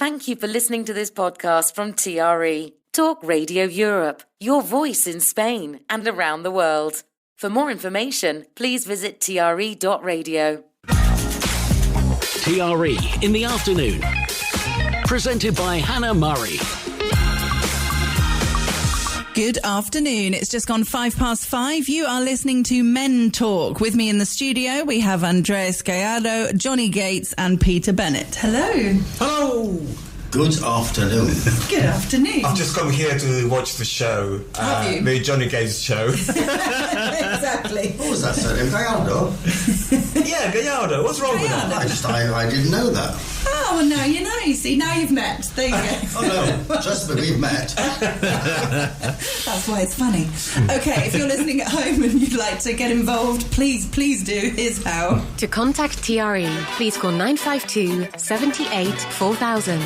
Thank you for listening to this podcast from TRE, Talk Radio Europe, your voice in Spain and around the world. For more information, please visit tre.radio. TRE in the afternoon. Presented by Hannah Murray. Good afternoon. It's just gone 5:05. You are listening to Men Talk. With me in the studio, we have Andreas Gallardo, Johnny Gates and Peter Bennett. Hello. Hello. Good afternoon. Good afternoon. I've just come here to watch the show. Have you? The Johnny Gates show. Exactly. What was that surname? Gallardo? Yeah, Gallardo. What's wrong with that? I didn't know that. Oh, well, now you know. You see, now you've met. There you go. Oh, no. Trust me, we've met. That's why it's funny. Okay, if you're listening at home and you'd like to get involved, please do. Here's how. To contact TRE, please call 952 78 4000.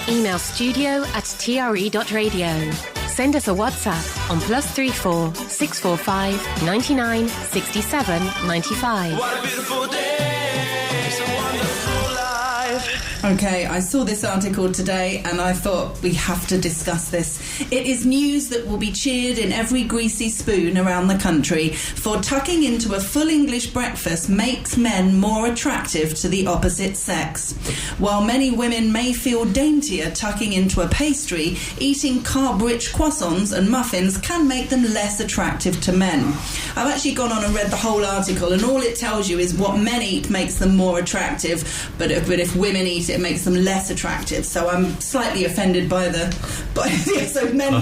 Email studio@tre.radio. Send us a WhatsApp on +34 645 99 67 95. What a beautiful day, it's a wonderful life. Okay, I saw this article today and I thought we have to discuss this. It is news that will be cheered in every greasy spoon around the country, for tucking into a full English breakfast makes men more attractive to the opposite sex. While many women may feel daintier tucking into a pastry, eating carb-rich croissants and muffins can make them less attractive to men. I've actually gone on and read the whole article, and all it tells you is what men eat makes them more attractive, but if women eat it makes them less attractive. So I'm slightly offended by so men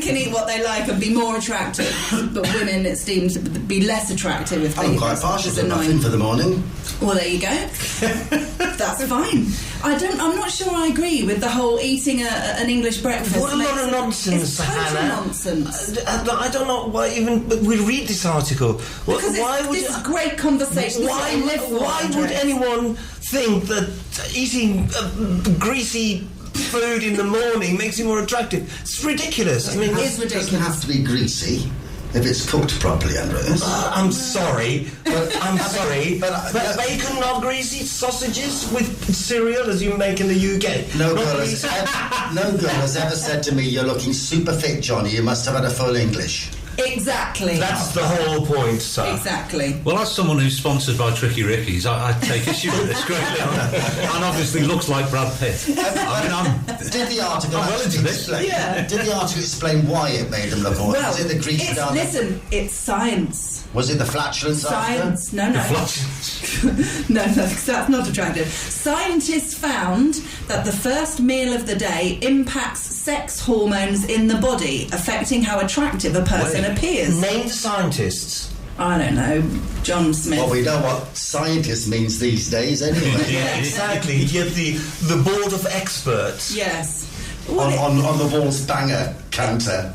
can eat what they like and be more attractive, but women, it seems, to be less attractive if they. I'm quite partial to muffin for the morning. Well, there you go. That's fine. I'm not sure I agree with the whole eating an English breakfast. What a lot of nonsense, it's total Hannah. Nonsense. I don't know why even we read this article. Because this is great conversation. Why would anyone think that eating greasy food in the morning makes you more attractive? It's ridiculous. I mean, it's ridiculous. It doesn't have to be greasy if it's cooked properly, Andreas. I'm sorry, but bacon, not greasy, sausages with cereal as you make in the UK. No girl has ever said to me, "You're looking super fit, Johnny. You must have had a full English." Exactly. That's the whole point, sir. Exactly. Well, as someone who's sponsored by Tricky Ricky's, I take issue with this greatly, and obviously looks like Brad Pitt. Did the article explain? Yeah. Did the article explain why it made them look awesome? Well, was it the grease down? Listen, it's science. Was it the flatulence? Science? After? No. No, that's not attractive. Scientists found that the first meal of the day impacts sex hormones in the body, affecting how attractive a person appears. Name the scientists. I don't know. John Smith. Well, we know what scientist means these days, anyway. Yeah, exactly. You have the board of experts. Yes. On the wall's banger counter.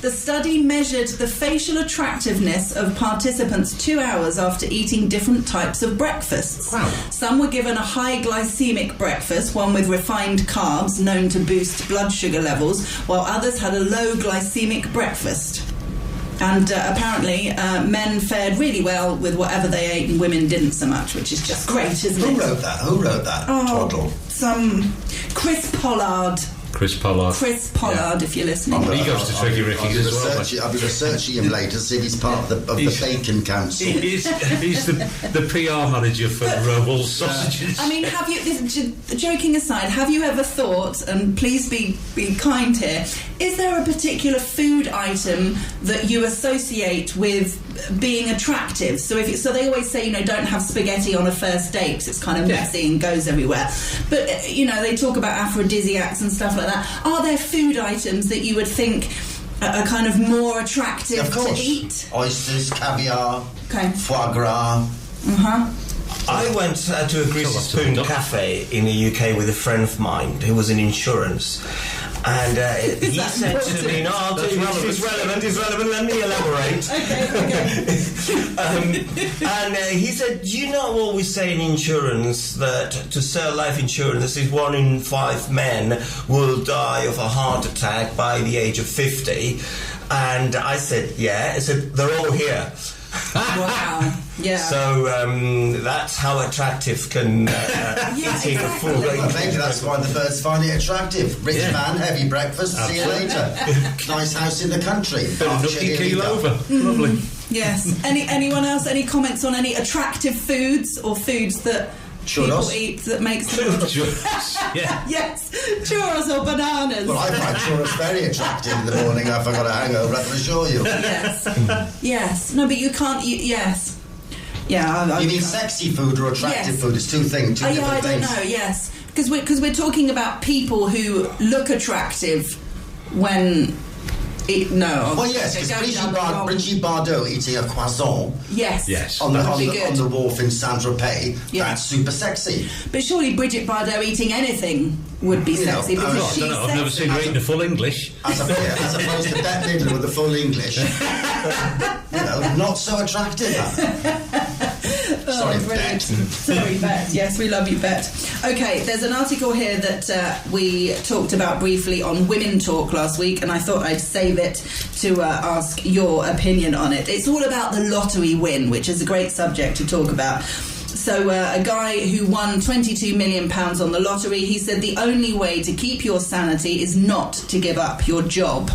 The study measured the facial attractiveness of participants 2 hours after eating different types of breakfasts. Wow. Some were given a high glycemic breakfast, one with refined carbs known to boost blood sugar levels, while others had a low glycemic breakfast. And apparently men fared really well with whatever they ate and women didn't so much, which is just great, isn't it? Who wrote that? Toddle. Some Chris Pollard, if you're listening. He goes to Tricky Ricky's as well. I'll be researching him later to see if he's part of the Bacon Council. He's the PR manager for Wolves Sausages. I mean, have you, joking aside, have you ever thought, and please be kind here, is there a particular food item that you associate with being attractive? So they always say, don't have spaghetti on a first date because it's kind of messy and goes everywhere. But, they talk about aphrodisiacs and stuff like that. Are there food items that you would think are kind of more attractive to eat? Oysters, caviar, foie gras. I went to a Greasy Spoon cafe in the UK with a friend of mine who was in insurance. And he said to me, it's relevant, let me elaborate. And he said, you know what we say in insurance, that to sell life insurance is 1 in 5 men will die of a heart attack by the age of 50. And I said, yeah. I said, they're all here. Wow. Yeah. So that's how attractive can eating a full range. Well, maybe that's why the birds find it attractive. Rich Yeah. man, heavy breakfast, see you later. Nice house in the country. Bit of Berkshire, nookie here we keel go. over. Lovely. Yes. Anyone else? Any comments on any attractive foods or foods that Churros. people eat that makes them? Yeah. Yes, churros or bananas. Well, I find churros very attractive in the morning if I've got a hangover, I can assure you. Yes. Yes. No, but you can't. Yes. Yeah. You mean sexy food or attractive Yes. food? It's two things, two Yeah, different I don't things. know. Yes, because we're talking about people who look attractive when. No. Well, yes, they're because going down the wrong- Brigitte Bardot eating a croissant Yes. Yes. on the, That on, would be the, on good. the wharf in Saint-Tropez, Yeah. that's super sexy. But surely Brigitte Bardot eating anything would be You know, sexy I because don't I she's don't know. I've never sexy. seen her eating the full English. As opposed to Bette Midler with the full English. Not so attractive. Sorry, brilliant. Bet. Sorry, Bet. Yes, we love you, Bet. Okay, there's an article here that we talked about briefly on Women Talk last week, and I thought I'd save it to ask your opinion on it. It's all about the lottery win, which is a great subject to talk about. So a guy who won £22 million on the lottery, he said the only way to keep your sanity is not to give up your job.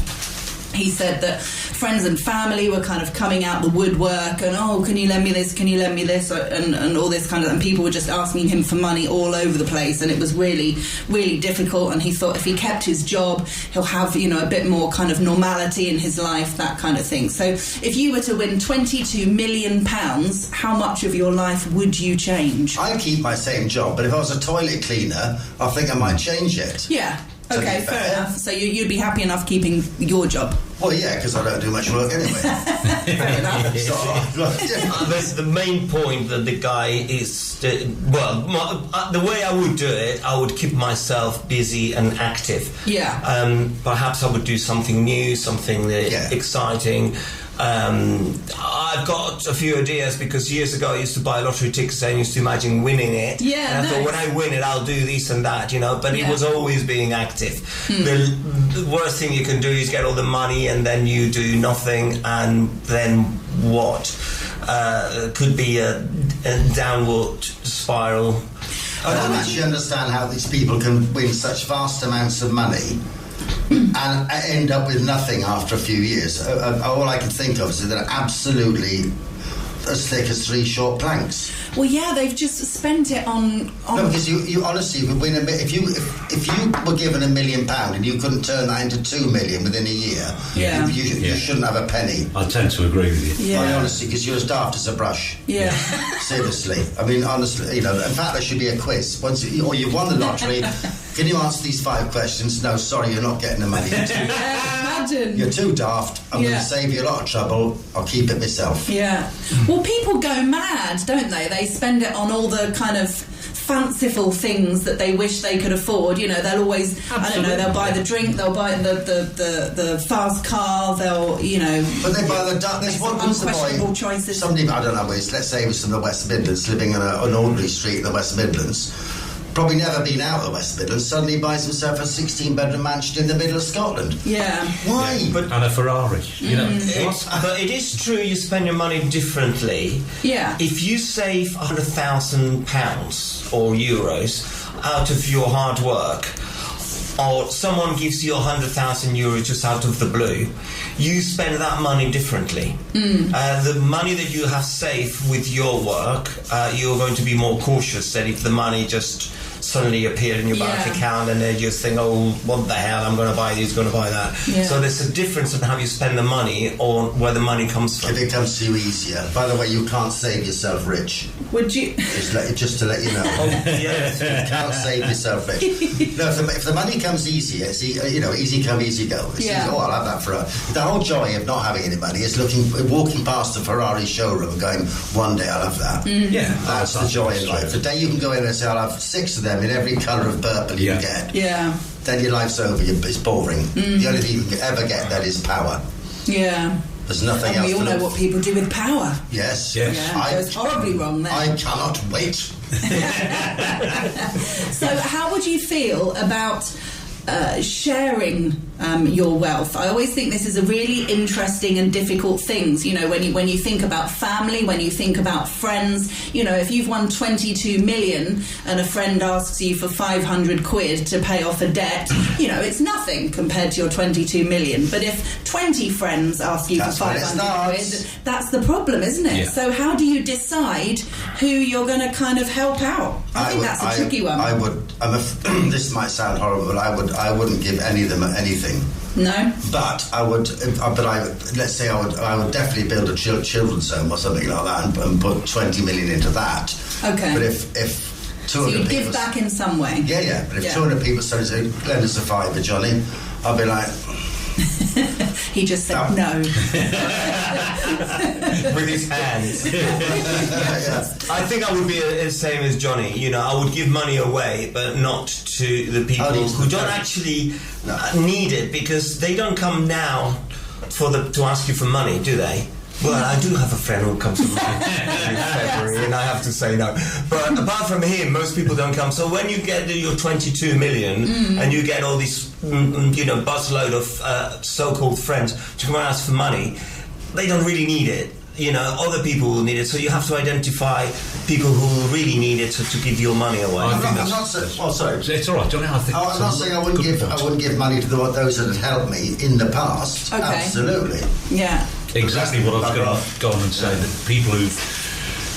He said that friends and family were kind of coming out the woodwork and, oh, can you lend me this, can you lend me this, and all this kind of, and people were just asking him for money all over the place, and it was really, really difficult. And he thought if he kept his job, he'll have, a bit more kind of normality in his life, that kind of thing. So if you were to win £22 million, how much of your life would you change? I keep my same job, but if I was a toilet cleaner, I think I might change it. Yeah. To Okay, be fair fair. enough. So you'd be happy enough keeping your job. Well, yeah, because I don't do much work anyway. Fair enough. That's the main point that the guy is. The way I would do it, I would keep myself busy and active. Yeah. Perhaps I would do something new, something exciting. I've got a few ideas because years ago I used to buy lottery tickets and I used to imagine winning it. Yeah, and I thought nice. when I win it, I'll do this and that, but it Yeah. was always being active. The worst thing you can do is get all the money and then you do nothing, and then what? Could be a downward spiral. I don't actually understand how these people can win such vast amounts of money and end up with nothing after a few years. All I can think of is that they're absolutely as thick as three short planks. Well, yeah, they've just spent it on No, because you honestly could win if you were given £1 million and you couldn't turn that into 2 million within a year, Yeah. you shouldn't have a penny. I tend to agree with you. I honestly, because you're as daft as a brush. Yeah. Seriously, I mean, honestly, in fact, there should be a quiz. You've won the lottery. Can you answer these 5 questions? No, sorry, you're not getting the money. Imagine. You're too daft. I'm going Yeah. to save you a lot of trouble. I'll keep it myself. Yeah. Well, people go mad, don't they? They spend it on all the kind of fanciful things that they wish they could afford. They'll always, I don't know, they'll buy the drink, they'll buy the fast car, they'll, But they buy the dark. There's one unquestionable choices. Somebody, I don't know, let's say it was from the West Midlands, living on an ordinary street in the West Midlands, probably never been out of the West Midlands, suddenly buys himself a 16-bedroom mansion in the middle of Scotland. Yeah. Why? And a Ferrari. But it is true you spend your money differently. Yeah. If you save £100,000 or euros out of your hard work, or someone gives you €100,000 just out of the blue, you spend that money differently. The money that you have saved with your work, you're going to be more cautious than if the money just suddenly appeared in your bank account and then you think, oh, what the hell, I'm going to buy this, going to buy that. Yeah. So there's a difference in how you spend the money or where the money comes from. If it comes to you easier. By the way, you can't save yourself rich. Would you? Just to let you know. Yes. You can't save yourself rich. No, if the money comes easier, easy come, easy go. It's Yeah. easy, I'll have that for the whole joy of not having any money is walking past a Ferrari showroom and going, one day I'll have that. Yeah. That's the joy in life. The day you can go in and say, I'll have 6 of them in every colour of purple you can get, Yeah. then your life's over. It's boring. The only thing you can ever get then is power. Yeah. There's nothing And else we all to know look what people do with power. Yes. Yes. Yeah, it goes horribly wrong there. I cannot wait. So how would you feel about sharing your wealth. I always think this is a really interesting and difficult thing. You know, when you think about family, when you think about friends, you know, if you've won 22 million and a friend asks you for 500 quid to pay off a debt, you know, it's nothing compared to your 22 million. But if 20 friends ask you for 500 quid, that's the problem, isn't it? Yeah. So how do you decide who you're going to kind of help out? I think that's a tricky one. This might sound horrible, but I wouldn't give any of them anything. No, but I would. Let's say I would definitely build a children's home or something like that, and put 20 million into that. Okay. But if 200 so you'd people give back in some way. Yeah. But if 200 people started saying, "Lend us a fiver, Johnny," I'd be like. He just said no. With his hands. I think I would be the same as Johnny. You know, I would give money away, but not to the people who don't actually need it, because they don't come now to ask you for money, do they? Well, I do have a friend who comes to me in February, and I have to say no. But apart from him, most people don't come. So when you get your 22 million and you get all these, busload of so-called friends to come and ask for money, they don't really need it. You know, other people will need it. So you have to identify people who really need it to give your money away. I'm not sorry. It's all right, Johnny. I'm not saying I wouldn't give money to those that have helped me in the past. Okay. Absolutely. Yeah. Exactly what I was going to go on and say, that people who've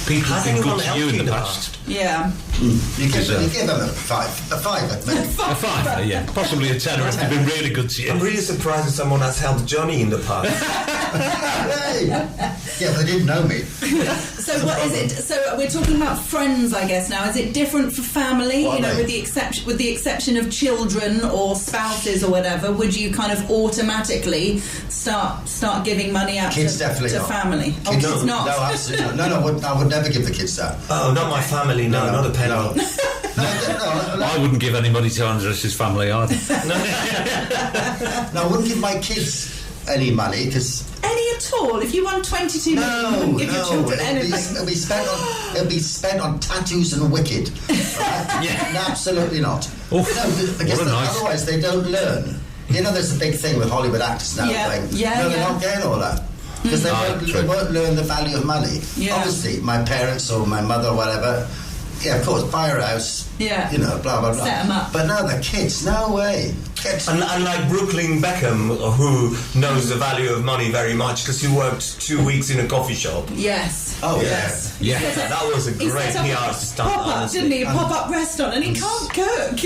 been good to you in the past. Yeah. You give them a fiver. A fiver, yeah. Possibly a tenner if they've been really good to you. I'm really surprised that someone has helped Johnny in the past. Hey. Yeah, but they didn't know me. So what is it? So we're talking about friends, I guess. Now, is it different for family? What, with the exception of children or spouses or whatever, would you kind of automatically start giving money out kids to not. family? Kids, kids not. No, absolutely not. No, I would never give the kids that. Oh, not my family. No, not a penny. No. I wouldn't give any money to Andrew's family either. No, I wouldn't give my kids any money, because any at all. If you won 22 million, give your children anything. It'll be spent on tattoos and wicked. Right? Yeah. No, absolutely not. Oof, because otherwise they don't learn. You know, there's a big thing with Hollywood actors now they're not getting all that. Because they won't learn the value of money. Yeah. Obviously, my parents or my mother or whatever, yeah, of course, buy her house, yeah, you know, blah, blah, blah. Set them up. But no, the kids, no way. Unlike Brooklyn Beckham, who knows the value of money very much because he worked 2 weeks in a coffee shop. Yes. Oh, yes. Yeah. That was a great PR stunt. Pop-up, didn't he? A pop-up restaurant, and he can't cook.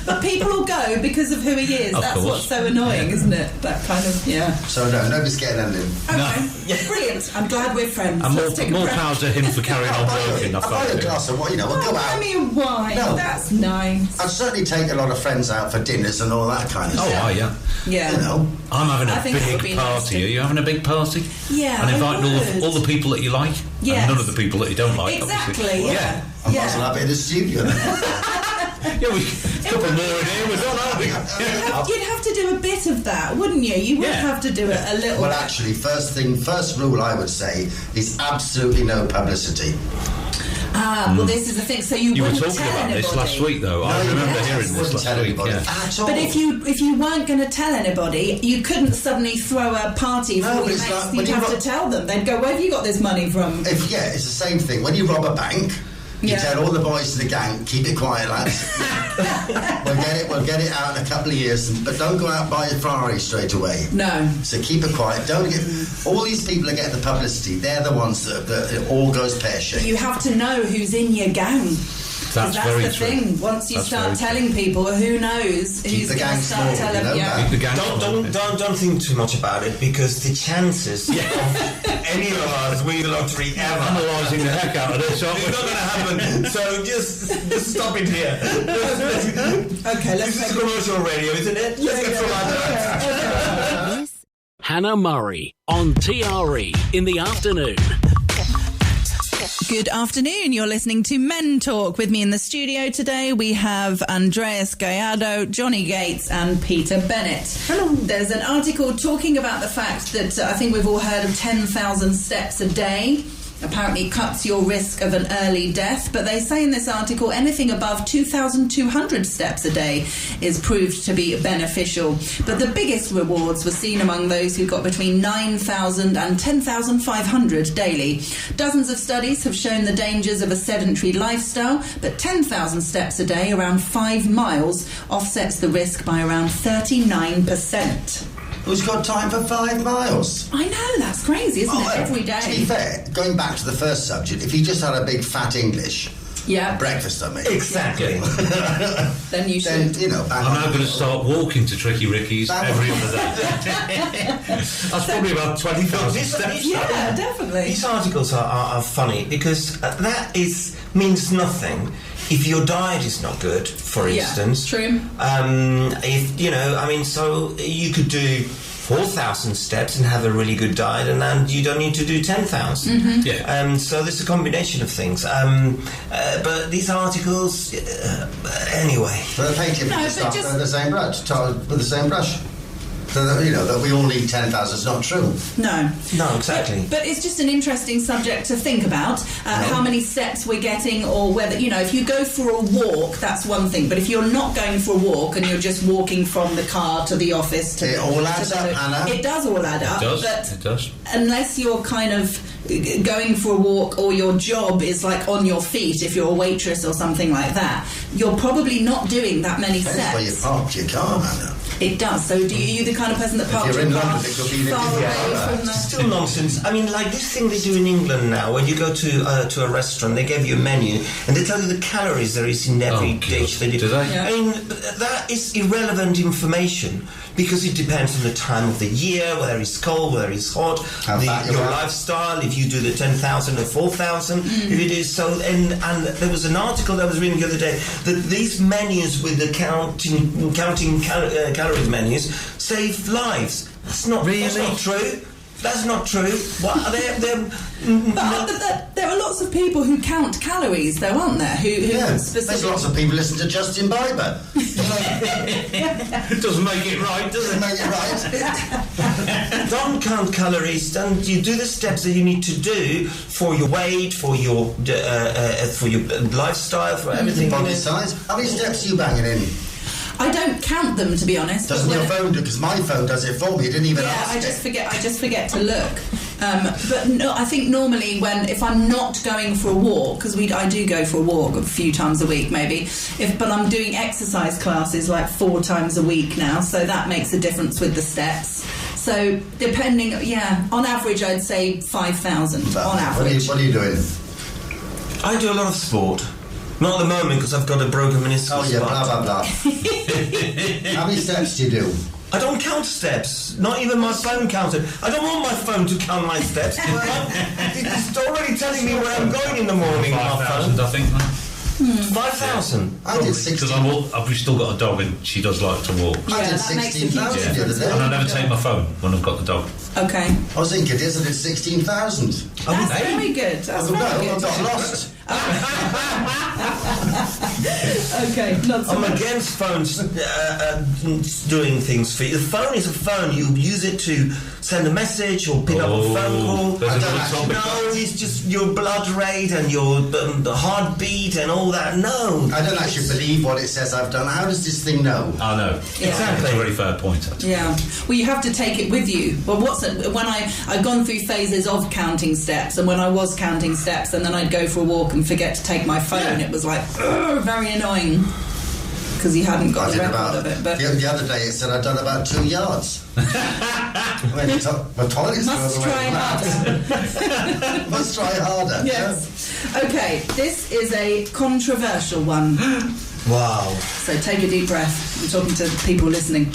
But people will go because of who he is. Of That's course. what's so annoying, isn't it? That kind of, yeah. So no, nobody's getting anything. Okay. Brilliant. I'm glad we're friends. And Let's take a more breath. power to him for carrying on working. I'll buy a glass of wine, you know, we'll go Buy out. me a wine. No. That's nice. I'd certainly take a lot of friends out for dinners and all that kind of Oh, stuff. yeah. Yeah. You know. I'm having I think it would a be big nice party. to- Are you having a big party? Yeah, And I inviting would. all the people that you like? Yes. And none of the people that you don't like, Exactly, obviously. yeah. I might as well have it in the studio. Yeah, a couple more in here, we're done, aren't we? You'd have to do a bit of that, wouldn't you? You would Yeah. have to do it a little Well, bit. actually, first rule I would say is absolutely no publicity. Well, this is the thing. So you You were wouldn't talking tell about anybody. this last week, though. I No, remember yes, hearing this wouldn't last tell week. anybody Yeah. at all. But if you weren't going to tell anybody, you couldn't suddenly throw a party for No, all but your it's mates. like when You'd you have got- to tell them. They'd go, "Where have you got this money from?" it's the same thing. When you rob a bank, you Yeah. tell all the boys in the gang, keep it quiet, lads. We'll get it out in a couple of years, but don't go out and buy a Ferrari straight away. No. So keep it quiet. Don't get. All these people are getting the publicity. They're the ones that it all goes pear-shaped. You have to know who's in your gang. 'Cause That's very the true. thing. Once you That's start very telling people, who knows Keep who's the going gang to start small, telling? you know Yeah. that. Keep the gang Don't think too much about it, because the chances of any of us winning the lottery ever, Analysing the heck out of this, aren't it's we? not going to happen. So just stop it here. Okay, let's This is take commercial radio, isn't it? Let's get some adverts. Hannah Murray on TRE in the afternoon. Good afternoon. You're listening to Men Talk. With me in the studio today, we have Andreas Gallardo, Johnny Gates, and Peter Bennett. Hello. There's an article talking about the fact that I think we've all heard of 10,000 steps a day. Apparently cuts your risk of an early death, but they say in this article anything above 2,200 steps a day is proved to be beneficial. But the biggest rewards were seen among those who got between 9,000 and 10,500 daily. Dozens of studies have shown the dangers of a sedentary lifestyle, but 10,000 steps a day, around 5 miles, offsets the risk by around 39%. Who's got time for 5 miles? I know, that's crazy, isn't it? Every day. To be fair, going back to the first subject, if you just had a big fat English breakfast, I mean. Exactly. Then you should. Then, you know, I'm now going to start walking to Tricky Ricky's every other day. That's probably about 20,000 steps. Yeah, definitely. These articles are funny because that means nothing if your diet is not good, for instance. True. If, you know, I mean, so you could do 4,000 steps and have a really good diet, and then you don't need to do 10,000. Mm-hmm. Yeah. So there's a combination of things. But these articles, anyway. But they paint it with the same brush, with the same brush. So that, you know, that we all need 10,000 is not true. No, exactly. But it's just an interesting subject to think about, how many steps we're getting, or whether, you know, if you go for a walk, that's one thing, but if you're not going for a walk and you're just walking from the car to the office to... It all adds up, Anna. It does all add up. It does. Unless you're kind of going for a walk, or your job is like on your feet, if you're a waitress or something like that, you're probably not doing that many steps. That's where you park your car, Anna. It does. So are you the kind of person that parks you're in your car London, it could be far away from the... Still nonsense. I mean, like this thing they do in England now, when you go to a restaurant, they give you a menu and they tell you the calories there is in every dish. They do. Do they? Yeah. I mean, that is irrelevant information because it depends on the time of the year, whether it's cold, whether it's hot, your lifestyle, if you do the 10,000 or 4,000, if it is so. And there was an article that I was reading the other day that these menus with the counting calories menus save lives. That's not true. That's not true. What are they? But there are lots of people who count calories, though, aren't there? Who specifically... There's lots of people listen to Justin Bieber. It doesn't make it right, does it? Make it right. Don't count calories. Don't you do the steps that you need to do for your weight, for your lifestyle, for everything. Body size. How many steps are you banging in? I don't count them, to be honest. Doesn't your phone do? Because my phone does it for me. It didn't even ask I just forget to look. But no, I think normally if I'm not going for a walk, because I do go for a walk a few times a week, maybe. But I'm doing exercise classes like 4 times a week now, so that makes a difference with the steps. So depending, on average, I'd say 5,000 on average. What are you doing? I do a lot of sport. Not at the moment because I've got a broken meniscus. Oh yeah, blah blah blah. How many steps do you do? I don't count steps. Not even my phone counts it. I don't want my phone to count my steps. It's already telling me where I'm going in the morning. 5,000, I think. 5,000. I did 16. Because I've still got a dog and she does like to walk. I did that makes a huge 16,000 the other day. And I never take my phone when I've got the dog. Okay. I was thinking this, I did 16,000. That's very good. That's very I good. got lost. Okay, not so I'm much. against phones doing things for you. The phone is a phone. You use it to send a message or pick up a phone call. There's another topic. No, it's just your blood rate and your heartbeat and all that. No. I don't actually believe what it says I've done. How does this thing know? I know. Exactly. It's a very fair point, actually. Yeah. Well, you have to take it with you. Well, when I've gone through phases of counting steps, and when I was counting steps, and then I'd go for a walk and forget to take my phone, it was like very annoying because you hadn't got a record of it. But the other day it said I'd done about 2 yards. My toilet's must try harder. Must try harder. Yes. Okay. This is a controversial one. Wow. So take a deep breath. I'm talking to people listening.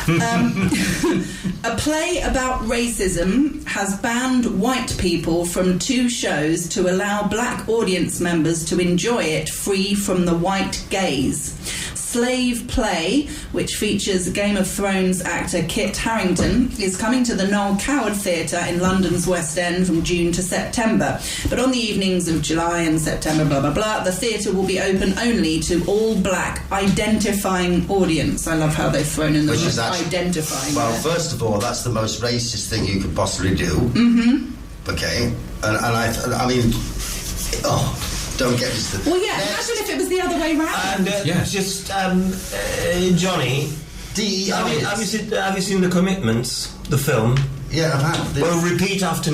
A play about racism has banned white people from 2 shows to allow black audience members to enjoy it free from the white gaze. Slave Play, which features Game of Thrones actor Kit Harington, is coming to the Noel Coward Theatre in London's West End from June to September. But on the evenings of July and September, blah, blah, blah, the theatre will be open only to all black identifying audience. I love how they've thrown in the word identifying. Well, first of all, that's the most racist thing you could possibly do. okay? And I mean, don't get me started. Well, yeah, imagine if it was the other way round. And Yes. just Johnny, DEI. have you seen The Commitments, the film? Yeah, I've had. Well, repeat after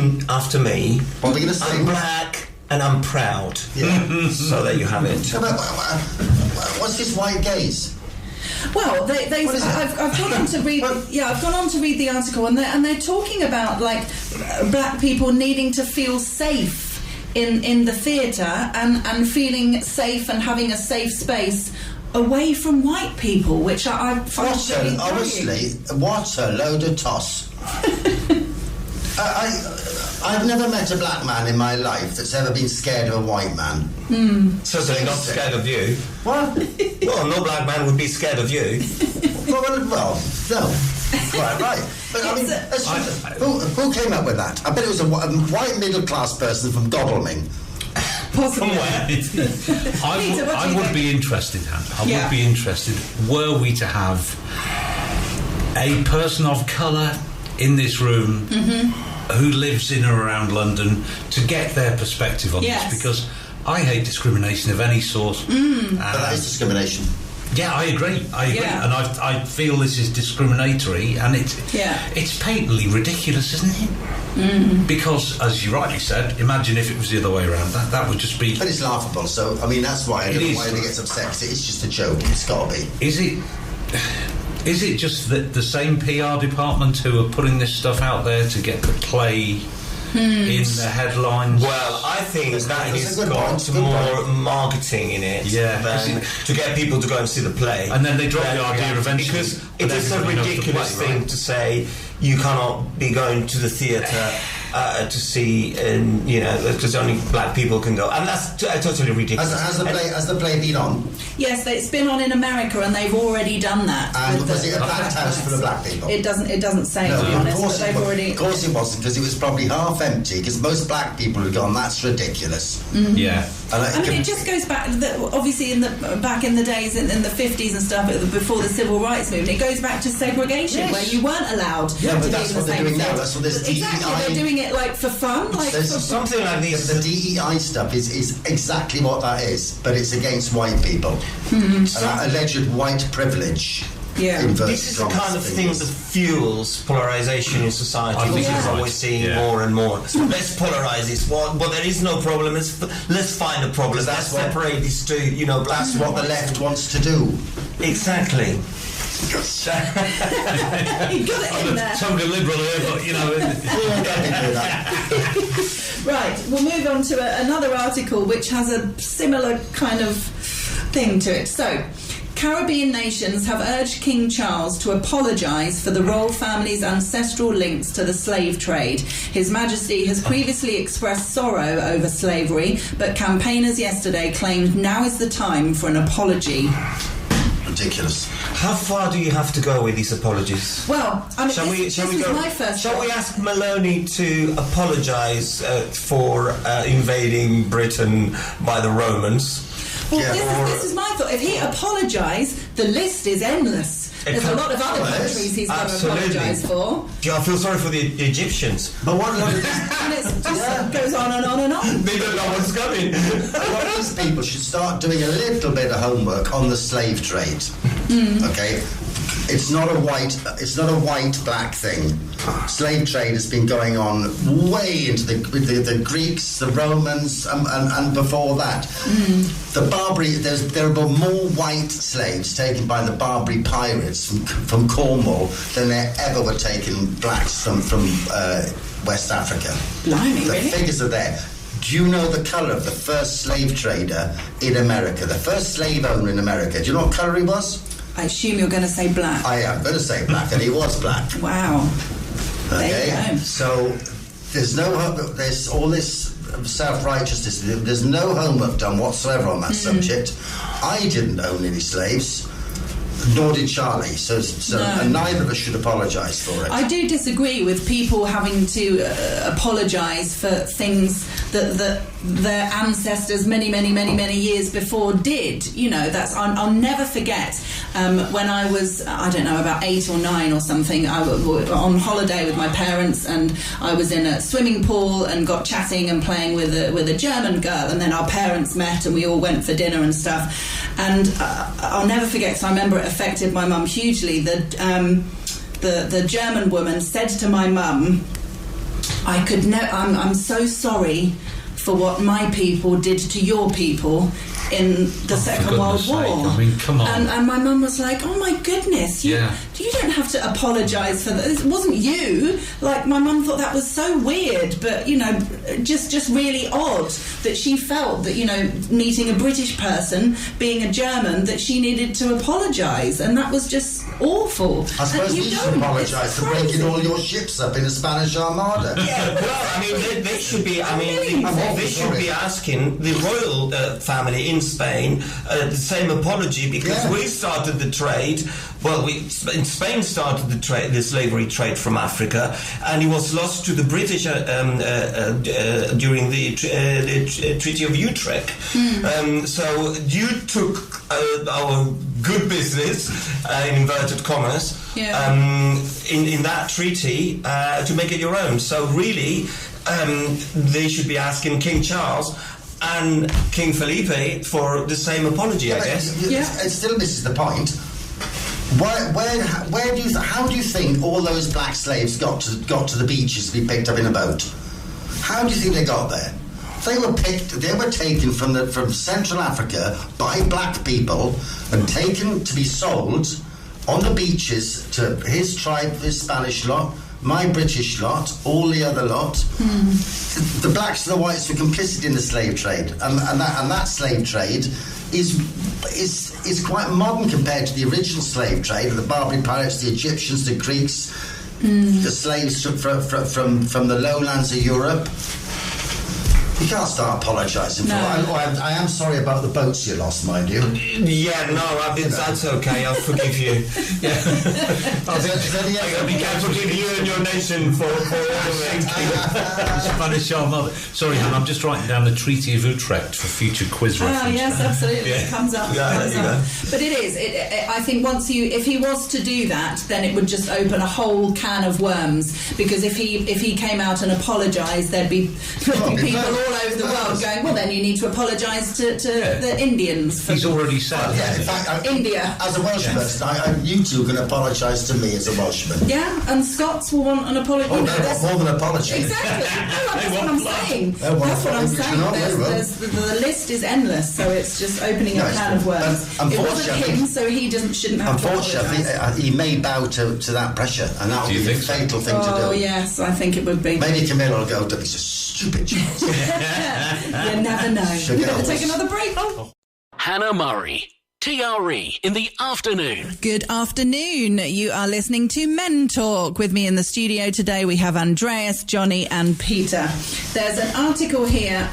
me. What are we going to say? I'm black and I'm proud. Yeah. So there you have it. What's this white gaze? Well, What is it? I've gone on to read. I've gone on to read the article, and they're talking about like black people needing to feel safe in the theatre and feeling safe and having a safe space away from white people, which I find really worrying. Honestly, what a load of toss. I've never met a black man in my life that's ever been scared of a white man. Certainly not scared of you. What? Well, no black man would be scared of you. well, no. Right. But I mean, who came up with that? I bet it was a white middle-class person from Godalming. Possibly. I would be interested, Han. I would be interested, were we to have a person of colour in this room who lives in or around London to get their perspective on this, because I hate discrimination of any sort. But that is discrimination. Yeah, I agree, Yeah. and I feel this is discriminatory, and it's patently ridiculous, isn't it? Because, as you rightly said, imagine if it was the other way around. That would just be... But it's laughable, so, I mean, that's why I don't know why they get upset, 'cause it's just a joke. It's got to be. Is it just that the same PR department who are putting this stuff out there to get the play in the headlines? Well, I think that That's has a good got point, good more point. marketing in it than to get people to go and see the play. And then they drop the idea eventually. Because but it is a everybody knows the ridiculous play, thing right? to say you cannot be going to the theatre to see, because only black people can go. And that's totally ridiculous. Has the play been on? Yes, it's been on in America, and they've already done that. And with was the it a black house full of black people? It doesn't say, No, to be of honest, but course, they've already... of course it wasn't, because it was probably half empty, because most black people had gone, that's ridiculous. Yeah. And I mean, it just goes back, obviously, back in the days, in the 50s and stuff, before the civil rights movement, it goes back to segregation, where you weren't allowed to but be that's in what the they're same doing now. sex. That's what this Exactly, DEI they're doing it like for fun, like There's for something like this. The DEI stuff is exactly what that is, but it's against white people. And that alleged white privilege. Yeah. This is the kind of thing that fuels polarization in society. I think This you're is right. what we're seeing Yeah. more and more. Let's polarize this. Well, there is no problem. Let's find a problem. That's Let's separate these two. That's what the left wants to do. Exactly. you got it in there. Totally liberal here, but Right, we'll move on to another article which has a similar kind of thing to it. So, Caribbean nations have urged King Charles to apologise for the royal family's ancestral links to the slave trade. His Majesty has previously expressed sorrow over slavery, but campaigners yesterday claimed now is the time for an apology. Ridiculous. How far do you have to go with these apologies? Well, I mean, this is my first Shall thought. we ask Maloney to apologise for invading Britain by the Romans? Well, Yeah. this is my thought. If he apologised, the list is endless. There's a lot of other countries he's got to Absolutely. apologise for. Do I feel sorry for the Egyptians? But what And it just goes on and on and on. They don't know what's coming. a lot of these people should start doing a little bit of homework on the slave trade. Okay, it's not a white-black thing. Slave trade has been going on way into the Greeks, the Romans, and before that. The Barbary, there were more white slaves taken by the Barbary pirates from Cornwall than there ever were taken blacks from West Africa. Blimey, The really? figures are there. Do you know the colour of the first slave trader in America? The first slave owner in America. Do you know what colour he was? I assume you're going to say black. I am going to say black, and he was black. Wow. Okay, There you go. so there's all this self-righteousness. There's no homework done whatsoever on that subject. I didn't own any slaves. Nor did Charlie. So No. and neither of us should apologise for it. I do disagree with people having to apologise for things that their ancestors many years before did. You know, I'll never forget when I was, I don't know, about 8 or 9 or something. I was on holiday with my parents, and I was in a swimming pool and got chatting and playing with a German girl, and then our parents met and we all went for dinner and stuff. And I'll never forget, because I remember it affected my mum hugely. The German woman said to my mum, I'm so sorry for what my people did to your people in the Second World War. I mean, come on. And my mum was like, oh my goodness, you don't have to apologise for that. It wasn't you. Like, my mum thought that was so weird, but, you know, just really odd that she felt that, you know, meeting a British person, being a German, that she needed to apologise, and that was just awful. I suppose you should apologise for breaking all your ships up in the Spanish Armada. Yeah, well, I mean, they should be. I mean, they should be asking the royal family in Spain the same apology, because we started the trade. Well, Spain started the slavery trade from Africa, and it was lost to the British during the Treaty of Utrecht. So you took our good business, in inverted commas, in that treaty to make it your own. So really, they should be asking King Charles and King Felipe for the same apology, I guess. It still misses the point. How do you think all those black slaves got to the beaches to be picked up in a boat? How do you think they got there? They were taken from Central Africa by black people and taken to be sold on the beaches to his tribe, his Spanish lot, my British lot, all the other lot. The blacks and the whites were complicit in the slave trade, and that slave trade is quite modern compared to the original slave trade, the Barbary pirates, the Egyptians, the Greeks, the slaves from the lowlands of Europe. You can't start apologising for it. I am sorry about the boats you lost, mind you. Yeah, no, that's okay. I'll forgive you. I'll be forgive you and your nation for Spanish Armada. Sorry, Han, I'm just writing down the Treaty of Utrecht for future quiz reference. Oh, yes, absolutely. It comes up. But it is. I think if he was to do that, then it would just open a whole can of worms. Because if he came out and apologised, there'd be people all over the world going, well, then you need to apologise to the Indians. He's already said. In fact, India. As a Welsh person, you two can apologise to me as a Welshman. Yeah, and Scots will want an apology. Oh, no, that's more than an apology. Exactly. That's what I'm saying. That's what I'm saying. The list is endless, so it's just opening a can of worms. It wasn't him, so he shouldn't have to apologise. Unfortunately, he may bow to that pressure, and that would be a fatal thing to do. Oh, yes, I think it would be. Maybe Camilla will go, it's a stupid chance. You never know. You better take another break. Hannah Murray, TRE in the afternoon. Good afternoon. You are listening to Men Talk. With me in the studio today, we have Andreas, Johnny and Peter. There's an article here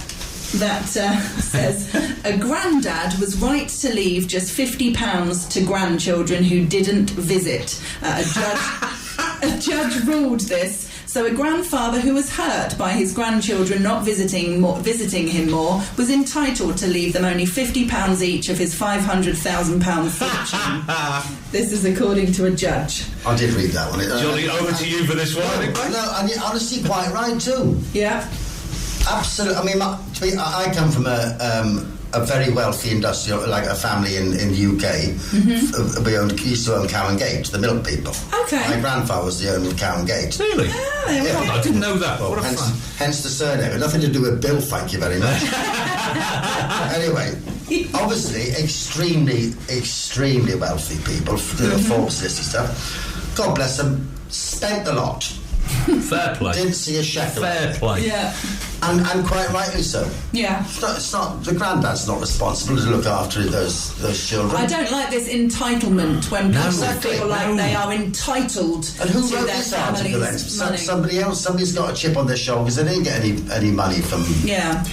that says a granddad was right to leave just £50 to grandchildren who didn't visit. A judge ruled this. So a grandfather who was hurt by his grandchildren not visiting him more was entitled to leave them only £50 each of his £500,000 fortune. This is according to a judge. I did read that one. Johnny, over to you for this one. No, and you're honestly quite right too. Yeah. Absolutely. I mean, I come from a very wealthy industrial, like a family in the UK. We used to own Cow and Gate, the milk people. Okay. My grandfather was the owner of Cow and Gate. Really? Yeah. I didn't know that. Well, hence the surname. Nothing to do with Bill, thank you very much. Anyway, obviously, extremely, extremely wealthy people, Forbes list and stuff. God bless them, spent a lot. Fair play. Didn't see a shekel. Fair play. Yeah. And quite rightly so. Yeah. It's not the granddad's not responsible to look after those children. I don't like this entitlement when people feel like they are entitled and who to wrote their this article then? money. Somebody's got a chip on their shoulders. They didn't get any money from. Yeah.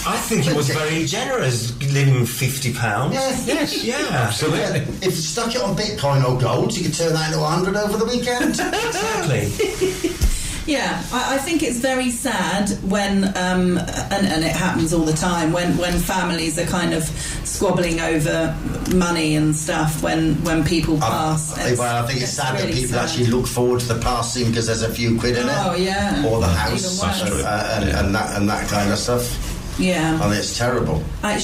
I think he was very generous, giving £50. Yes. Yeah. Absolutely. Yeah. If you stuck it on Bitcoin or gold, you could turn that into 100 over the weekend. Exactly. Yeah, I think it's very sad when, and it happens all the time, when families are kind of squabbling over money and stuff when people pass. Well, I think it's sad really that people sad. actually look forward to the passing because there's a few quid in it. Oh, yeah. Or the Even house worse. and that kind of stuff. Yeah. I mean, it's terrible. I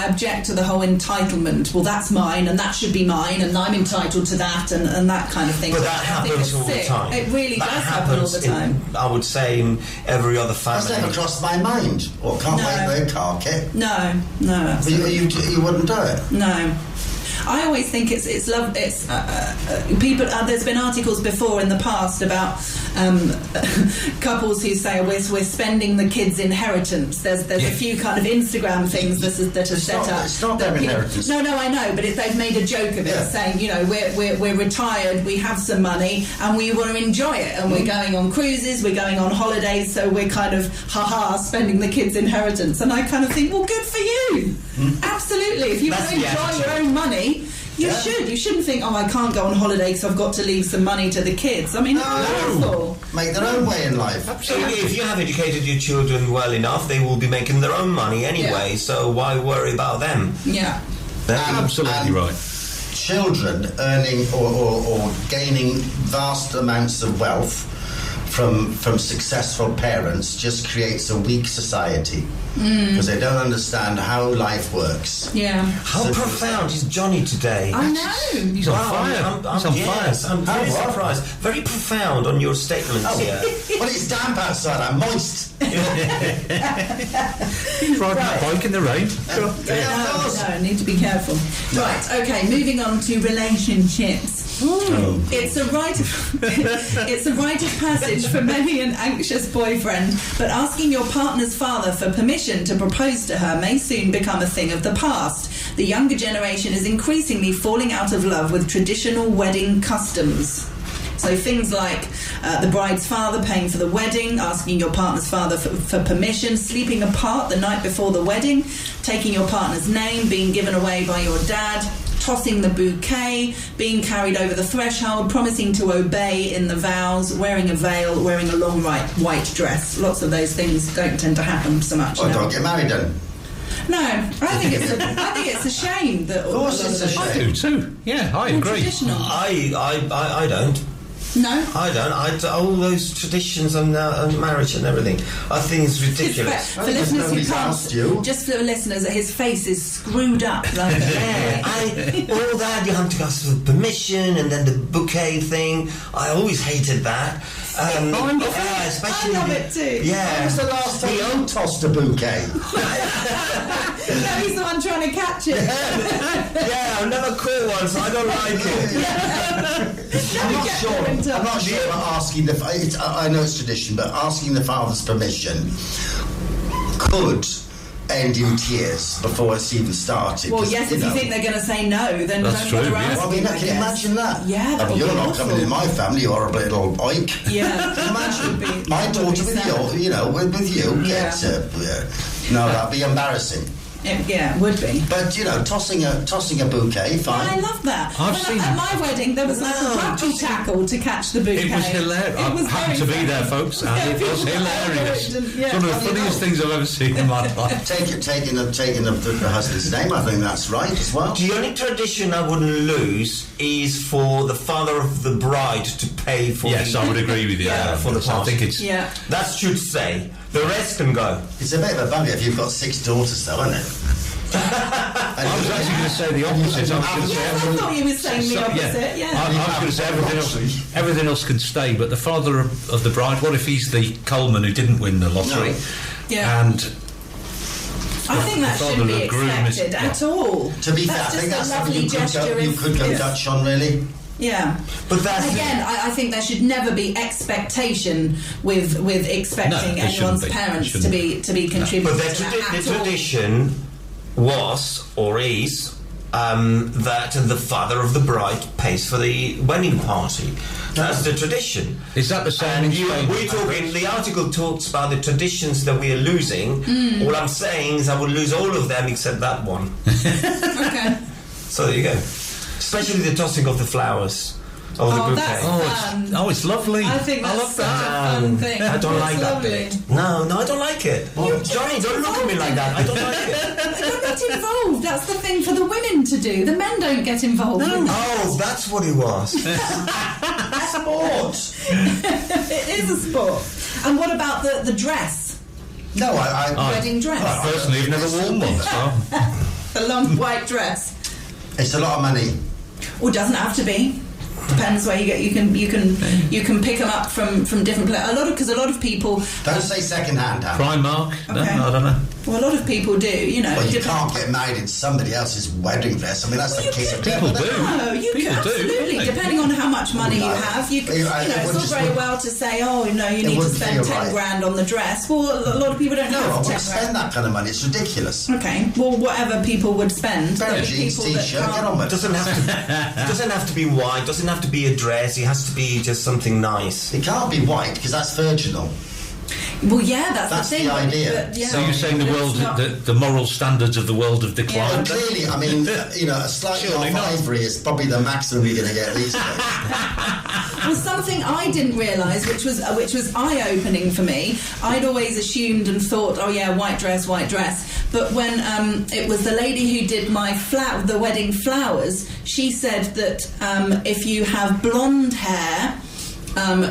object to the whole entitlement. Well, that's mine, and that should be mine, and I'm entitled to that, and that kind of thing. But that I think happens it's all the sick. time. It really that does happen all the time. I would say in every other family. That's never crossed my mind. Or can't wait for a car kit. No, But absolutely. you wouldn't do it. No. I always think it's love. It's people. There's been articles before in the past about couples who say we're spending the kids' inheritance. There's a few kind of Instagram things that are set up. It's not their inheritance. No, I know, but they've made a joke of it, saying we're retired, we have some money, and we want to enjoy it, and we're going on cruises, we're going on holidays, so we're kind of spending the kids' inheritance. And I kind of think, well, good for you. Absolutely, if you want to enjoy your own money. You should. You shouldn't think, I can't go on holiday because I've got to leave some money to the kids. I mean, No. Make their own way in life. Absolutely. If you have educated your children well enough, they will be making their own money anyway. Yeah. So why worry about them? Yeah. Absolutely right. Children earning or gaining vast amounts of wealth from successful parents just creates a weak society because they don't understand how life works. Yeah. How profound is Johnny today? I know. He's on fire. I'm very surprised. Very profound on your statements here. Well, it's damp outside. I'm moist. He's riding that bike in the rain. No, need to be careful. Right, okay, moving on to relationships. It's a rite of passage for many an anxious boyfriend, but asking your partner's father for permission to propose to her may soon become a thing of the past. The younger generation is increasingly falling out of love with traditional wedding customs. So things like the bride's father paying for the wedding, asking your partner's father for permission, sleeping apart the night before the wedding, taking your partner's name, being given away by your dad, tossing the bouquet, being carried over the threshold, promising to obey in the vows, wearing a veil, wearing a long white dress. Lots of those things don't tend to happen so much Or now. don't get married then. No, I think it's a shame that. Of course it's a shame. I do too. Yeah, I agree. Traditional. I don't. No. I don't. All those traditions and marriage and everything, I think it's ridiculous. For listeners who nobody's asked you. can't, just for listeners, his face is screwed up. Like All that, you have to ask for permission, and then the bouquet thing. I always hated that. Especially I love it too. Yeah. When was the last time you tossed a bouquet? No, he's the one trying to catch it. Yeah, I've never caught one, so I don't like it. I'm not sure about asking I know it's tradition, but asking the father's permission could end in tears before it's even started. Well, yes, if you think they're going to say no, then That's don't true, bother yeah. asking, I mean, I can you guess. imagine that? Yeah, that would you're be not awful. coming in my family, you horrible little oik. Yeah. Can you imagine? That My would daughter be with sad. you, with you. Yeah. No, that'd be embarrassing. Yeah, it would be. But tossing a bouquet, fine. I love that. I've seen- At my wedding, there was a rugby tackle to catch the bouquet. It was hilarious. I happened to be there, folks, and it was hilarious. Yeah, It's one of the funniest things I've ever seen in my life. Taking the husband's name, I think that's right as well. The only tradition I wouldn't lose is for the father of the bride to pay for Yes, I would agree with you. Yeah. for the I think it's Yeah. That should stay. The rest can go. It's a bit of a bugger if you've got 6 daughters, though, isn't it? I was actually going to say the opposite. I was going to say I thought you were saying the opposite, yeah. I was going to say everything else can stay, but the father of the bride, what if he's the Coleman who didn't win the lottery? No. Yeah. And I think that the shouldn't be father of the groom is- expected at all. To be fair, I think that's something you could go Dutch on, really. Yeah, But that's again, I think there should never be expectation with expecting there shouldn't anyone's be. parents There to shouldn't be contributing But to that the at all. tradition was or is that the father of the bride pays for the wedding party. That's the tradition. Is that the same? And we're talking. The article talks about the traditions that we are losing. All I'm saying is I would lose all of them except that one. Okay. So there you go. Especially the tossing of the flowers. Of the bouquet. That's fun. It's lovely. I think that's such a fun thing. I don't like that lovely. bit. No, I don't like it. Johnny, don't look at me like that. I don't like it. You're not involved. That's the thing for the women to do. The men don't get involved. No. Oh, that's what it was. Sport. It is a sport. And what about the dress? No, Wedding dress. I personally have never worn one, so... The long white dress. It's a lot of money. Or doesn't have to be. Depends where you get. You can pick them up from different places. Because a lot of people Don't say second hand, Hannah. Primark? Okay. No, I don't know. Well, a lot of people do. You know. Well, you can't get married in somebody else's wedding dress. I mean, that's the kiss of death. People do. No, you People can do, absolutely. don't they? Depending on how much money you have, you can. It's all very well to say, oh, you need to spend 10 grand on the dress. Well, a lot of people don't No, I have 10 wouldn't grand. spend that kind of money. It's ridiculous. Okay. Well, whatever people would spend. Pair there of are jeans, people that t-shirt, can't- get on with it. Doesn't have to be white. Doesn't have to be a dress. It has to be just something nice. It can't be white because that's virginal. Well, yeah, that's the thing. idea. But, yeah, So you're saying the it's world, not- the moral standards of the world have Well, declined? clearly, I mean, a slightly Surely off not. ivory is probably the maximum you're going to get these days. Well, something I didn't realise, which was eye-opening for me. I'd always assumed and thought, oh yeah, white dress. But when it was the lady who did my the wedding flowers, she said that if you have blonde hair,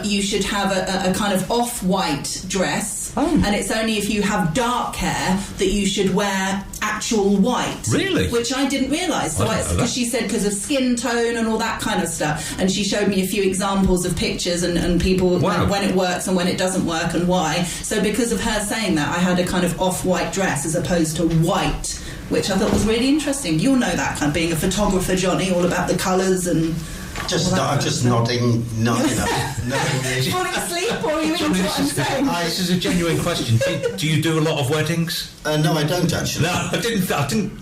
you should have a kind of off-white dress. And it's only if you have dark hair that you should wear actual white. Really? Which I didn't realise. So I didn't know that. because she said because of skin tone and all that kind of stuff. And she showed me a few examples of pictures and people Wow. when it works and when it doesn't work and why. So because of her saying that, I had a kind of off-white dress as opposed to white, which I thought was really interesting. You'll know that, kind of being a photographer, Johnny, all about the colours and... I'm just nodding, nodding. Falling asleep, or are you into what I'm saying? This is a genuine question. Do you do a lot of weddings? No, I don't actually. No, I didn't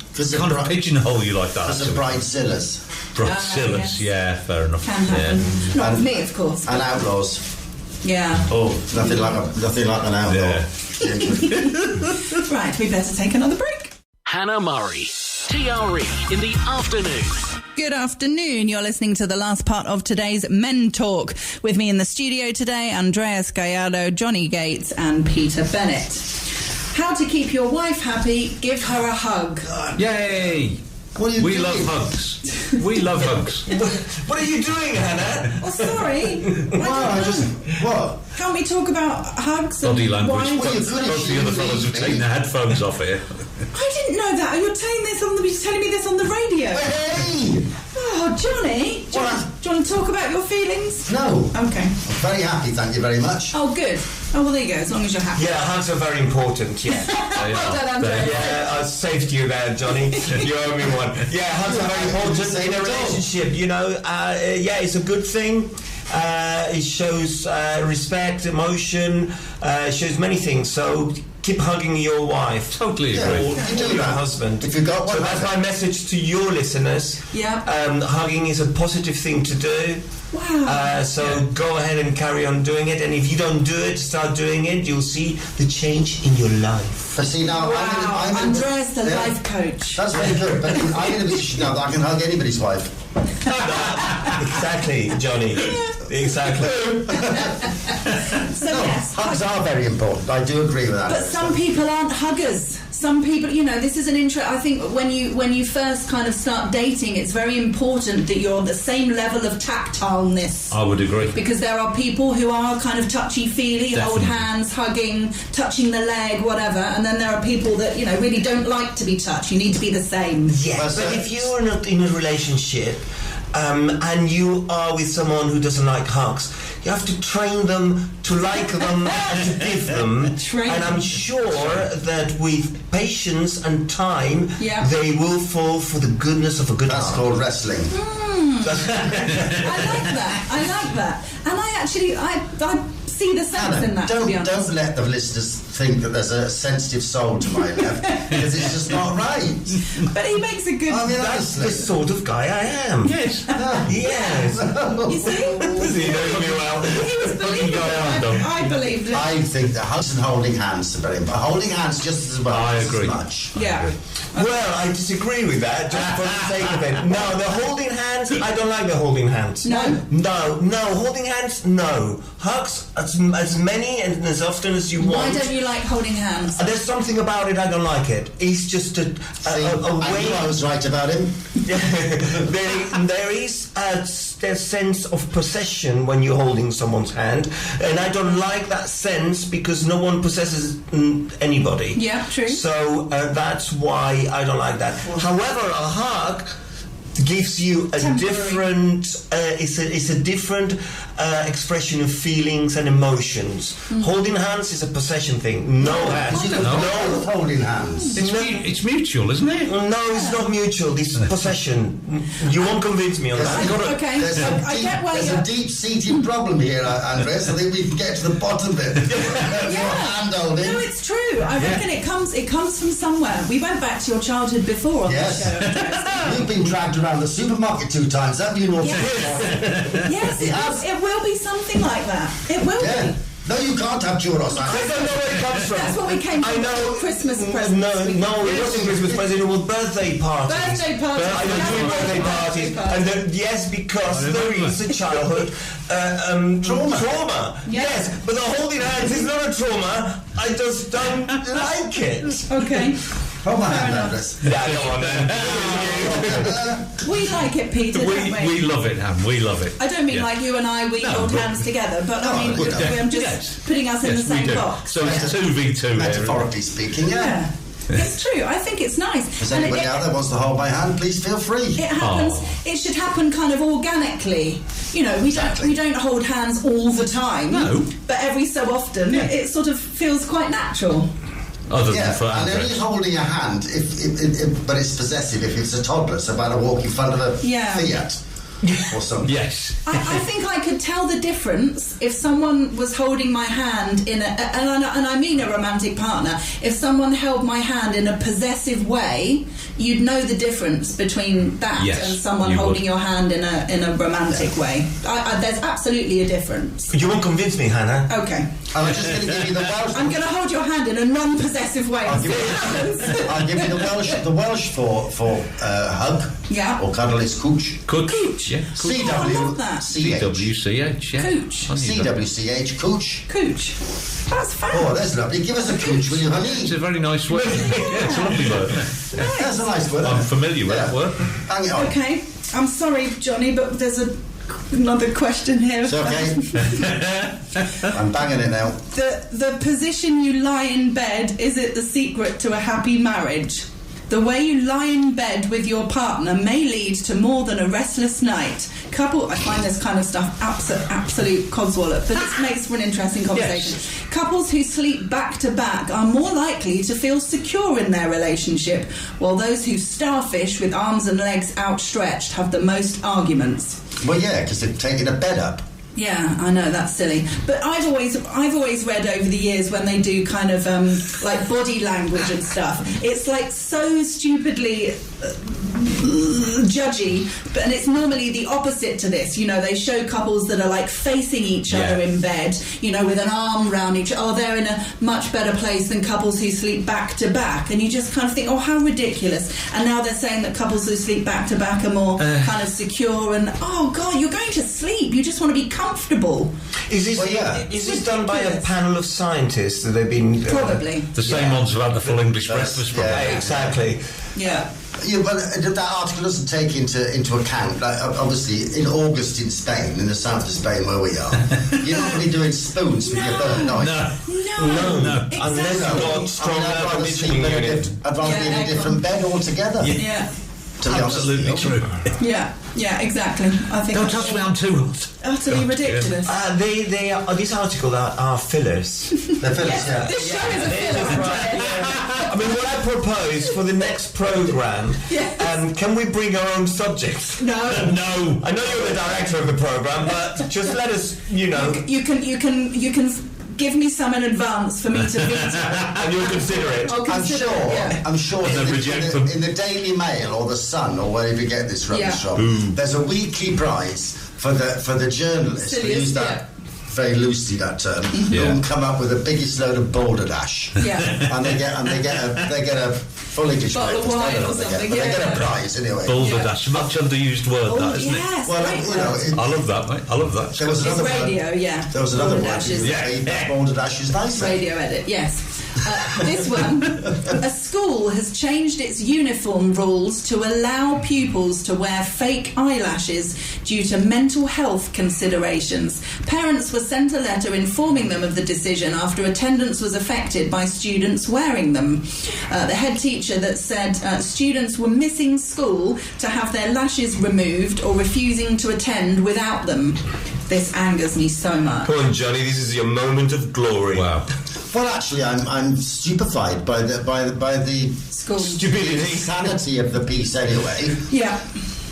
Because kind of pigeonhole you like that. Because of bridezillas Bridezillas, yes. yeah, fair enough. Can happen. Yeah. Not with me, of course. and outlaws. Yeah. Oh, Nothing like an outlaw. Yeah. Right, we better take another break. Hannah Murray, TRE in the afternoon. Good afternoon. You're listening to the last part of today's Men Talk. With me in the studio today, Andreas Gallardo, Johnny Gates and Peter Bennett. How to keep your wife happy, give her a hug. Yay! What are you We doing? love hugs. We love hugs. What are you doing, Hannah? Oh, sorry. What? Can't we talk about hugs and Body language. wine? Well, Both you're good both if the you other leave fellows have me. taken their headphones off here. I didn't know that. You're telling me this on the radio. Hey! Oh, Johnny. Do you want to talk about your feelings? No. Okay. I'm very happy, thank you very much. Oh, good. Oh, well, there you go. As long as you're happy. Yeah, hugs are very important. Yeah. They Well done, are. Andrea. They- Yeah, I saved you there, Johnny. You owe me one. Yeah, hugs are very important in a relationship. You know, yeah, it's a good thing. It shows respect, emotion. It shows many things. So keep hugging your wife. Totally Yeah. agree. You can do Or your that. husband. If you got one, so that's my message to your listeners. Yeah. Hugging is a positive thing to do. Wow. So go ahead and carry on doing it. And if you don't do it, start doing it. You'll see the change in your life. But see now, Wow. I'm in Andreas, the yeah. life coach. That's very good, but I'm in a position now that I can hug anybody's wife. Exactly, Johnny. Exactly. So, yes. Hugs are very important. I do agree with that. But some people aren't huggers. Some people, this is an intro. I think when you first kind of start dating, it's very important that you're on the same level of tactileness. I would agree. Because there are people who are kind of touchy-feely, hold Definitely. hands, hugging, touching the leg, whatever. And then there are people that, really don't like to be touched. You need to be the same. Yeah, Well, but so- if you're not in a relationship and you are with someone who doesn't like hugs, you have to train them to like them and to give them. Train and I'm them. sure that with patience and time, Yeah. they will fall for the goodness of a good That's heart. called wrestling. I like that. And I actually, I see the sense in Hannah, that, to be don't honest. let the listeners think that there's a sensitive soul to my left because it's just not right. But he makes a good... I mean, That's honestly. the sort of guy I am. Yes. Yes. You see? He knows me well. He was believable. I believed it. I think that hugs and holding hands are very important. Holding hands just as well. I just agree. As much. Yeah. Well, I disagree with that, just for the sake of it. No, the holding hands, I don't like the holding hands. No? No, holding hands, no. Hugs, as many and as often as you want. Why don't you like holding hands? There's something about it I don't like it. It's just a I way... knew I was right about him. there is a sense of possession when you're holding someone's hand, and I don't like that sense because no one possesses anybody. Yeah, true. So that's why I don't like that. However, a hug gives you a different it's a different expression of feelings and emotions. Holding hands is a possession thing. No hands. You know, holding hands. It's mutual, isn't it? No, it's not mutual. It's possession. You won't convince me on that. Okay, I get why There's you're... a deep-seated problem here, Andres. I think we can get to the bottom of it. Hand holding. No, it's true. I reckon it comes from somewhere. We went back to your childhood before on Yes. the show. You've been dragged around the supermarket 2 times, haven't you, North? Yes, it will be something like that. It will Yeah. be. No, you can't have churros. I don't know where it comes from. That's what we came I from. know. Christmas presents. No, it wasn't Christmas present. It was birthday parties. Birthday parties. I don't do birthday parties. And yes, because there is a childhood trauma. Yes, but the holding hands is not a trauma. I just don't like it. Okay. Hold my hand, Andres. Yeah, go on then. We like it, Peter, don't we? We love it, Ham. We love it. I don't mean Yeah. like you and I, we hold hands together, but I mean, good. I'm just putting us in the Yes, we same do. box. So it's 2v2 here. Metaphorically speaking, Yeah. It's true. I think it's nice. If And anybody out there wants to hold my hand, please feel free. it happens. It should happen kind of organically. You know, we don't hold hands all the time. No. But every so often, it sort of feels quite natural. Other Yeah, than for and only Andres. holding a hand, but it's possessive if it's a toddler, so about to walk in front of a Fiat or something. Yes. I think I could tell the difference if someone was holding my hand in and I mean a romantic partner. If someone held my hand in a possessive way, you'd know the difference between that Yes, and someone you holding would. your hand in a romantic way. There's absolutely a difference. You won't convince me, Hannah. Okay. I'm just going to give you the Welsh. I'm going to hold your hand in a non-possessive way. I'll and give see what happens. you, I'll give you the Welsh for hug. Yeah. Or cuddle is cooch. Cooch. Yeah. Oh, I love that. CWCH, yeah. Cooch. I knew that. CWCH, cooch. Cooch. That's fab. Oh, that's lovely. Give us a cooch, will you, honey? It's a very nice word. Yeah, it's a lovely word. That's a nice word. I'm familiar with that word. Hang it on. Okay. I'm sorry, Johnny, but there's another question here. It's okay. I'm banging it now. The position you lie in bed, is it the secret to a happy marriage? The way you lie in bed with your partner may lead to more than a restless night. I find this kind of stuff absolute codswallop, but it makes for an interesting conversation. Yes. Couples who sleep back to back are more likely to feel secure in their relationship, while those who starfish with arms and legs outstretched have the most arguments. Well, yeah, because they're taking a bed up. Yeah, I know, that's silly. But I've always read over the years when they do kind of like body language and stuff. It's like so stupidly judgy, and it's normally the opposite to this. You know, they show couples that are like facing each other in bed, you know, with an arm round each other. Oh, they're in a much better place than couples who sleep back to back. And you just kind of think, oh, how ridiculous. And now they're saying that couples who sleep back to back are more kind of secure and, oh, God, you're going to sleep. You just want to be comfortable. Is this done by a panel of scientists that they've been... Probably. The same ones about the full English breakfast. Yeah, exactly. Yeah. Yeah, but that article doesn't take into account, like, obviously, in August in Spain, in the south of Spain where we are, you're not really doing spoons with your bird, no. No. Exactly. Unless you've got strong air I'd conditioning unit. rather be in a different bed altogether. Yeah. To be honest with Absolutely you. true. Yeah, exactly. I think Don't that's touch me, I'm too hot. utterly ridiculous. They are, this article are fillers. They're Phillips, yeah. This show is a filler. I mean, what I propose for the next programme, Yes. can we bring our own subjects? No. No. I know you're the director of the programme, but just let us, you know... You can give me some in advance for me to veto. And you'll consider it. I'm sure And then reject them. in the Daily Mail or the Sun or wherever you get this rubbish from, there's a weekly prize for the journalists. We use that very loosely, that term. Who come up with the biggest load of balderdash. Yeah. And they get a full English bottle of wine or something. They get a prize anyway. Balderdash, much underused word, that, isn't yes, it? Well, I love that, mate. I love that. There was another radio, word. There was another word. Balderdash is nicer. Radio edit, yes. This one, a school has changed its uniform rules to allow pupils to wear fake eyelashes due to mental health considerations. Parents were sent a letter informing them of the decision after attendance was affected by students wearing them. The head teacher that said students were missing school to have their lashes removed or refusing to attend without them. This angers me so much. Come on, Johnny, this is your moment of glory. Wow. Well, actually, I'm stupefied by the School. Stupidity. insanity of the piece. Anyway, Yeah,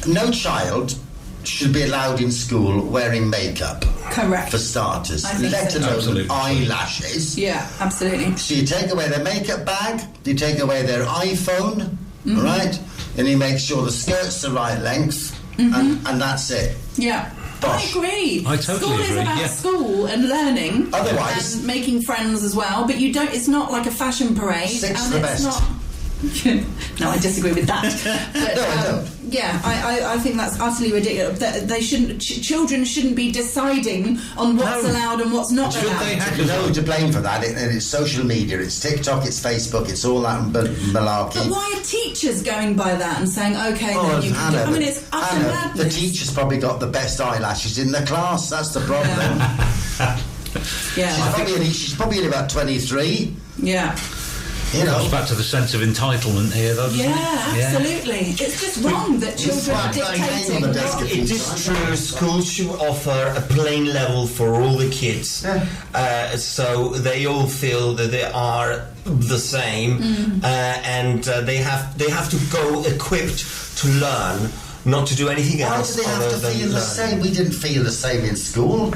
no child should be allowed in school wearing makeup. correct. For starters, I think let so. alone Absolutely. eyelashes. Yeah, absolutely. So you take away their makeup bag, you take away their iPhone, all right, and you make sure the skirt's the right length, and that's it. Yeah. Bosh. I agree. I totally school agree, is about yeah. school and learning. Otherwise- and making friends as well. But you don't. It's not like a fashion parade. Six and the it's best. Not, no, I disagree with that. But, No, I don't. Yeah, I think that's utterly ridiculous. That they shouldn't. Children shouldn't be deciding on what's No. allowed and what's not Should allowed. they have- You know who to blame for that, and it's social media, it's TikTok, it's Facebook, it's all that malarkey. But why are teachers going by that and saying, okay, Oh, then you can Hannah, do... I mean, it's utter Hannah, madness. the teacher's probably got the best eyelashes in the class. That's the problem. Yeah, She's probably only about 23. yeah. You know, Goes back to the sense of entitlement here, though, doesn't Yeah, it? absolutely. It's just wrong that children are It's like dictating. on the desk what- of It is true, schools should offer a plain level for all the kids, so they all feel that they are the same, and they have to go equipped to learn, not to do anything why else do they have other to than feel the learn. same? We didn't feel the same in school.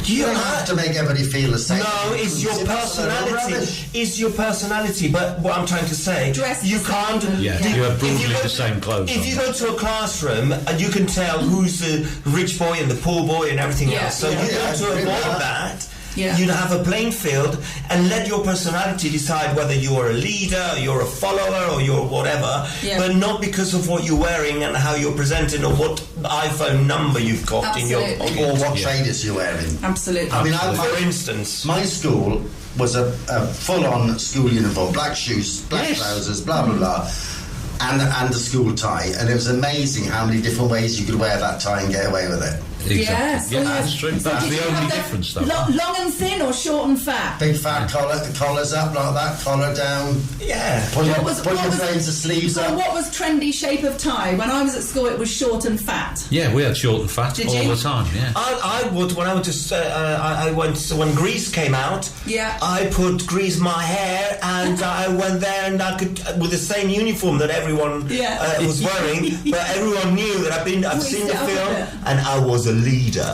You don't have to make everybody feel the same. No, it's your That's personality. rubbish. It's your personality. But what I'm trying to say, Dress you the can't. same. Yeah, if you have broadly go the to- same clothes If on. you go to a classroom and you can tell who's the rich boy and the poor boy and everything Yeah, else, so yeah. you Yeah, got to I agree with avoid that. that. Yeah. You'd have a playing field and let your personality decide whether you're a leader, you're a follower, or you're whatever, Yeah. but not because of what you're wearing and how you're presenting or what iPhone number you've got in your Absolutely. pocket. Or what trainers you're wearing. Absolutely. I mean, For instance. my school was a full-on school uniform, black shoes, black Yes. trousers, blah blah blah, and the school tie, and it was amazing how many different ways you could wear that tie and get away with it. Exactly. Yes, Yeah, oh, that's yes. true. So That's did the you only have difference, though. Long and thin or short and fat? Big fat collar, the collar's up like that, collar down. Yeah. Put your What blades of sleeves so up. what was trendy shape of tie? When I was at school, it was short and fat. Yeah, we had short and fat Did all you? the time, yeah. I would when I went to I went when Grease came out. Yeah. I put Grease my hair and I went there and I could with the same uniform that everyone Yeah. was wearing, but everyone knew that I've seen the it up a film bit. and I was a leader.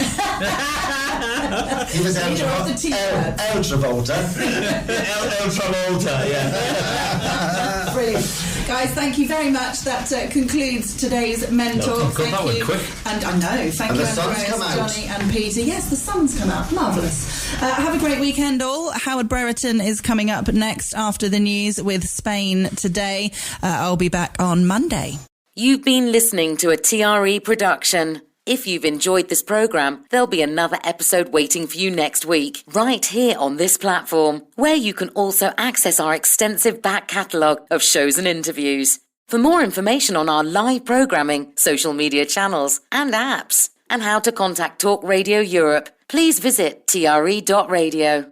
He was Leader of the T-shirt. El Travolta. El Travolta, yeah. Brilliant. Guys, thank you very much. That concludes today's Men No, Talk. God, that went quick. And I know. Thank And you, the sun's Andreas, come out. Johnny and Peter. Yes, the sun's come out. Marvellous. Have a great weekend all. Howard Brereton is coming up next after the news with Spain today. I'll be back on Monday. You've been listening to a TRE production. If you've enjoyed this programme, there'll be another episode waiting for you next week, right here on this platform, where you can also access our extensive back catalogue of shows and interviews. For more information on our live programming, social media channels and apps, and how to contact Talk Radio Europe, please visit tre.radio.